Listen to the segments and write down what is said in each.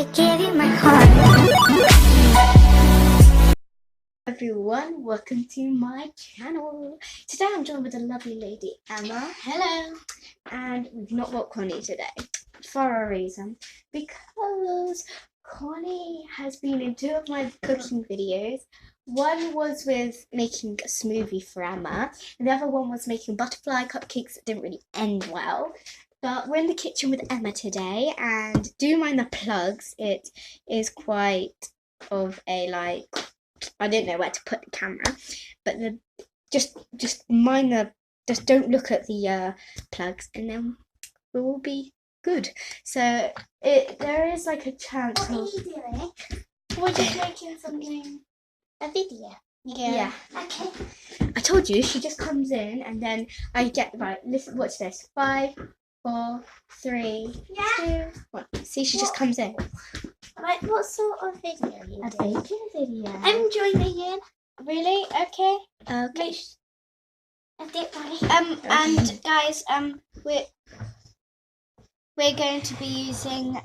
I gave you my heart. Everyone, welcome to my channel. Today I'm joined with a lovely lady, Emma. Hello. And we've not got Connie today for a reason, because Connie has been in two of my cooking videos. One was with making a smoothie for Emma, and the other one was making butterfly cupcakes that didn't really end well. But we're in the kitchen with Emma today, and do mind the plugs. It is quite of a I didn't know where to put the camera, but just mind the don't look at the plugs, and then we will be good. So there is like a chance. What are you doing? We're just making something. A video. Yeah. Okay. I told you she just comes in, and then I get right. Listen, watch this. 5, 4, 3, 2, 1. See, she just comes in. Like, what sort of video are you doing? A baking video. I'm joining in. Really? Okay. Okay. A dip buddy. And guys, we're going to be using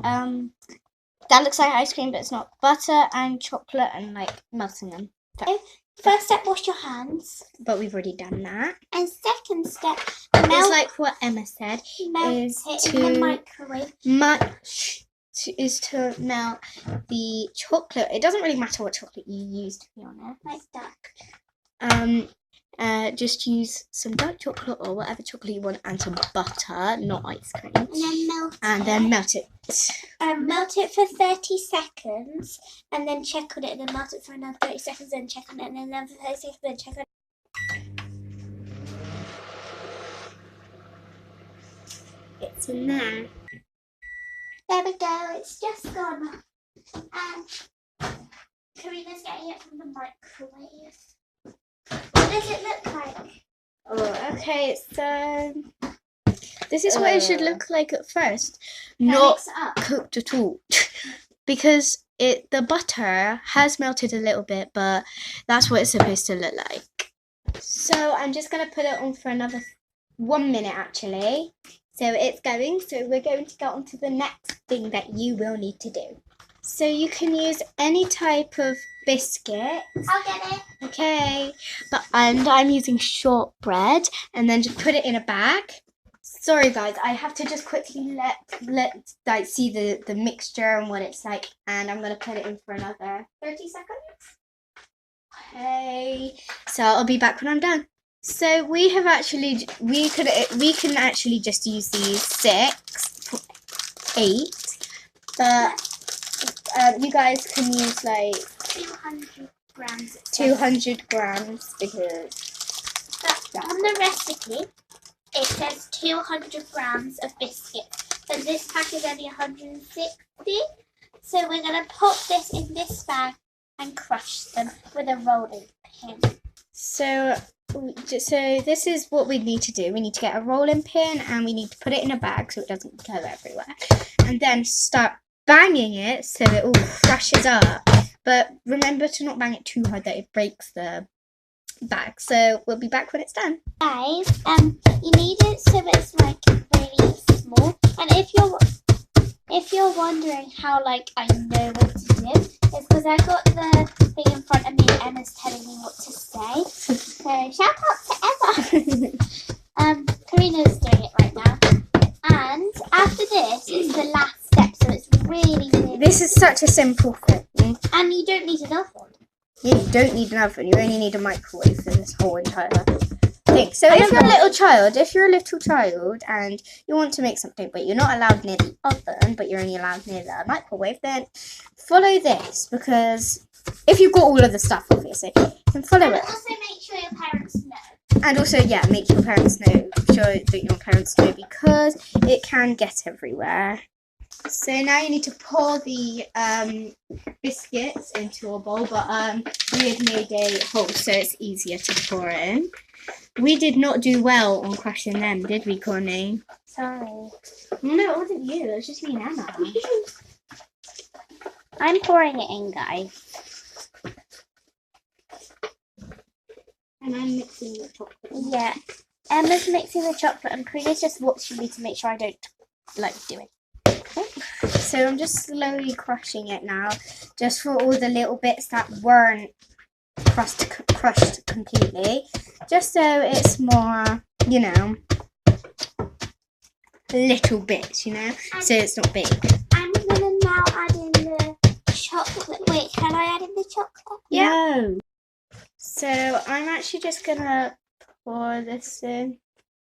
that looks like ice cream, but it's not, butter and chocolate and like melting them. First step, wash your hands. But we've already done that. And second step, it's like what Emma said, is in the microwave. Is to melt the chocolate. It doesn't really matter what chocolate you use, to be honest. Like dark. Just use some dark chocolate or whatever chocolate you want, and some butter, not ice cream. And then melt it. Melt it for 30 seconds, and then check on it, and then melt it for another 30 seconds, and check on it, and then another 30 seconds, then check on it. It's in there. There we go, it's just gone. And Karina's getting it from the microwave. What does it look like? Oh, okay, so this is what it should look like at first. Can Not mix it up? cooked at all. Because the butter has melted a little bit, but that's what it's supposed to look like. So I'm just going to put it on for another 1 minute actually. So it's going, so we're going to go on to the next thing that you will need to do. So you can use any type of biscuit. I'll get it. Okay, and I'm using shortbread, and then just put it in a bag. Sorry guys, I have to just quickly let see the mixture and what it's like, and I'm gonna put it in for another 30 seconds. Okay, so I'll be back when I'm done. So we can actually just use these 6, 8, but you guys can use like 200 grams. 200 grams because on the recipe it says 200 grams of biscuits, but this pack is only 160. So we're going to put this in this bag and crush them with a rolling pin. So this is what we need to do. We need to get a rolling pin, and we need to put it in a bag so it doesn't go everywhere, and then start banging it so it all crushes up. But remember to not bang it too hard that it breaks the bag. So we'll be back when it's done. Guys, you need it so it's like really small. And if you're wondering how like I know what to do, it's because I got the thing in front of me and Emma's telling me what to say. So shout out to Emma. Karina's doing it right now. And after this, it's the last step, so it's really This is such a simple thing. And you don't need an oven. Yeah, you don't need an oven. You only need a microwave for this whole entire thing. So if you're a little child and you want to make something, but you're not allowed near the oven, but you're only allowed near the microwave, then follow this, because if you've got all of the stuff, obviously, you can follow it. Also make sure your parents know. And also, yeah, make your parents know. Sure that your parents know, because it can get everywhere. So now you need to pour the biscuits into a bowl, but we had made a hole so it's easier to pour in. We did not do well on crushing them, did we, Connie? Sorry. No, it wasn't you. It was just me and Emma. I'm pouring it in, guys. And I'm mixing the chocolate. Yeah. Emma's mixing the chocolate, and Karina's just watching me to make sure I don't do it. So so I'm just slowly crushing it now, just for all the little bits that weren't crushed completely, just so it's more, you know, little bits, you know, so it's not big. I'm gonna now add in the chocolate. Wait, can I add in the chocolate? Yeah. No. So I'm actually just gonna pour this in.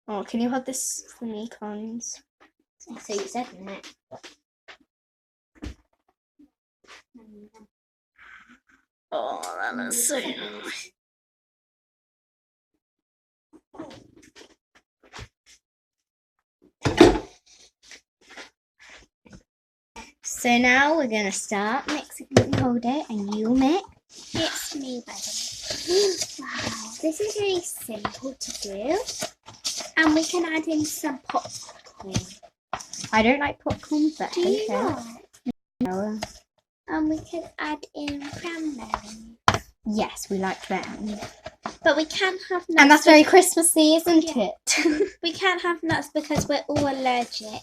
Oh, can you hold this for me, Cons? So you said it. Oh, that looks so nice. So now we're gonna start mixing. Hold it, and you mix. It's me, by the way. Wow, this is really simple to do. And we can add in some popcorn. I don't like popcorn, but Do you okay. not? No. And we can add in cranberry. Yes, we like them. But we can't have nuts. And that's very Christmassy, isn't it? We can't have nuts because we're all allergic.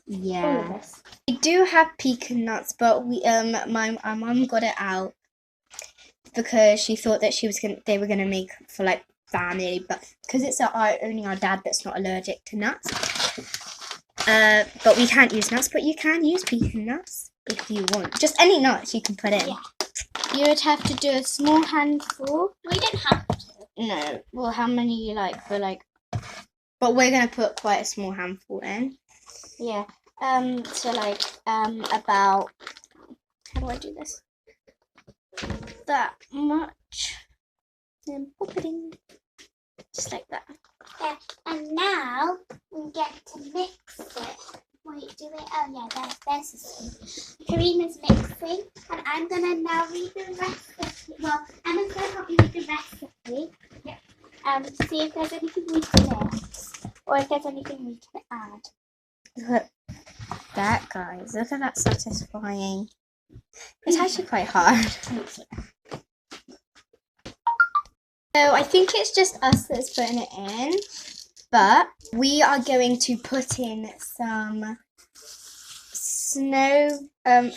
Yeah. We do have pecan nuts, but we our mum got it out because she thought that they were gonna make for like family, but because it's only our dad that's not allergic to nuts. But we can't use nuts, but you can use pecan nuts if you want. Just any nuts you can put in. Yeah. You would have to do a small handful. We don't have to. No. Well, how many you like for like? But we're gonna put quite a small handful in. Yeah. So like about, how do I do this? That much. Then pop it in. Just like that. Yeah. And now we get to mix it. Wait, do it? Oh yeah, there's the spoon. Karina's mixing, and I'm gonna now read the recipe. Well, Emma's gonna help me read the recipe. Yeah. See if there's anything we can mix, or if there's anything we can add. Look that, guys. Look at that satisfying. It's actually quite hard. So I think it's just us that's putting it in, but we are going to put in some some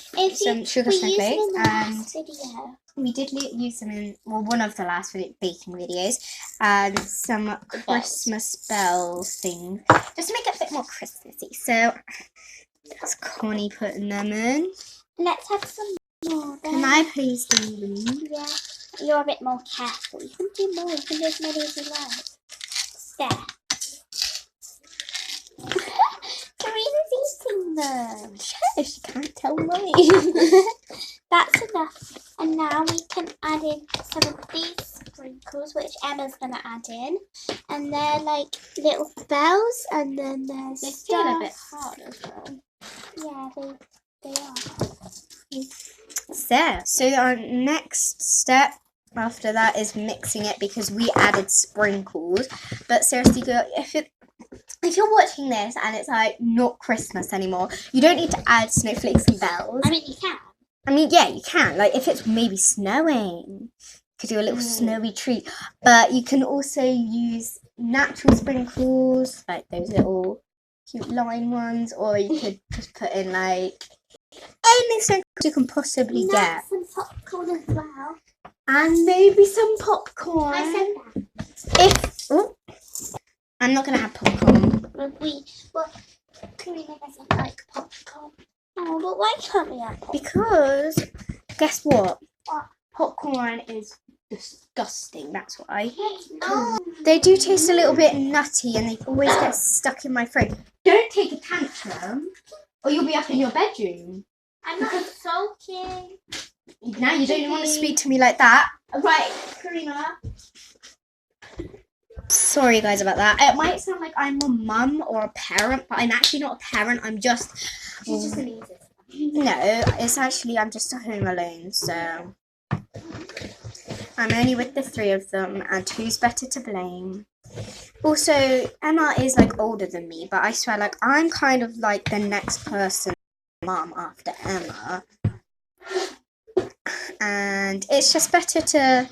sugar snowflakes, and Video. we did use them in one of the last baking videos, and some Christmas bells things, just to make it a bit more Christmassy. So that's Connie putting them in. Let's have some more. Can I please do them? Yeah. You're a bit more careful. You can do more. You can do as many as you like. There. Karina's eating them. Shush, you can't tell me. That's enough. And now we can add in some of these sprinkles, which Emma's going to add in. And they're like little bells. And then there's They feel a bit hard as well. Yeah, they are. So our next step after that is mixing it, because we added sprinkles. But seriously, girl, if you're watching this and it's like not Christmas anymore, you don't need to add snowflakes and bells. I mean, you can. I mean, yeah, you can. Like if it's maybe snowing, you could do a little snowy treat. But you can also use natural sprinkles, like those little cute line ones, or you could just put in like any sprinkles you can possibly get. Some popcorn as well. And maybe some popcorn. I said that. I'm not gonna have popcorn. Well, Karina doesn't like popcorn. Oh, but why can't we have popcorn? Because guess what? What? Popcorn is disgusting. That's why. No. They do taste a little bit nutty, and they always get stuck in my throat. Don't take a tantrum, or you'll be up in your bedroom. I'm not sulking. Now you don't want to speak to me like that. Right, Karina. Sorry guys about that. It might sound like I'm a mum or a parent, but I'm actually not a parent. I'm just... She's just an easy. No, it's actually, I'm just home alone, so... I'm only with the three of them, and who's better to blame? Also, Emma is like older than me, but I swear, like, I'm kind of like the next person mum after Emma. And it's just better to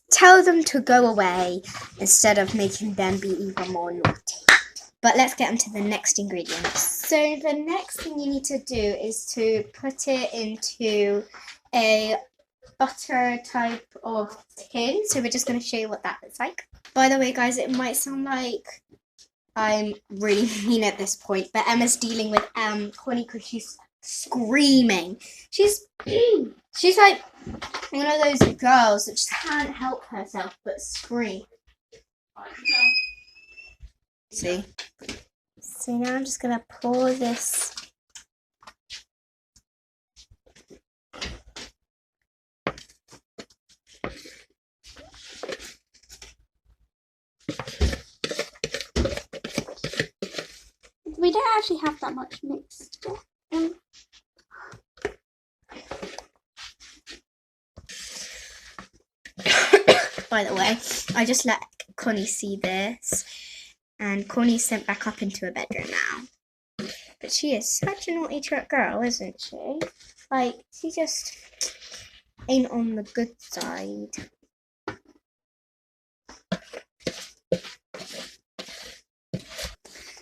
tell them to go away instead of making them be even more naughty. But let's get on to the next ingredient. So the next thing you need to do is to put it into a butter type of tin. So we're just going to show you what that looks like. By the way, guys, it might sound like I'm really mean at this point, but Emma's dealing with Connie because she's screaming. She's like one of those girls that just can't help herself but scream. See? So now I'm just going to pour this. We don't actually have that much mixture. By the way, I just let Connie see this, and Connie's sent back up into her bedroom now. But she is such a naughty girl, isn't she? Like, she just ain't on the good side.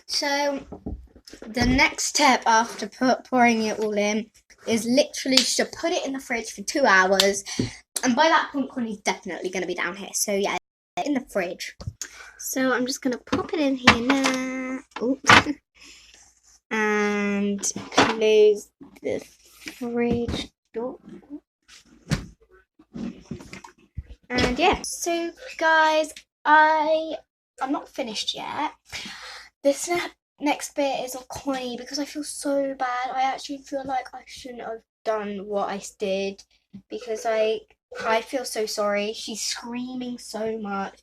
So, the next step after pouring it all in is literally just to put it in the fridge for 2 hours. And by that point, Connie's definitely going to be down here. So, yeah, in the fridge. So, I'm just going to pop it in here now. Oops. And close the fridge door. And, yeah. So, guys, I'm not finished yet. This next bit is of Connie because I feel so bad. I actually feel like I shouldn't have done what I did because I feel so sorry. She's screaming so much.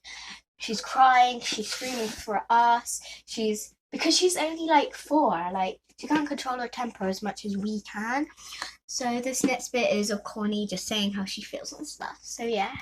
She's crying. She's screaming for us. Because she's only like 4. Like, she can't control her temper as much as we can. So this next bit is of Connie just saying how she feels and stuff. So yeah.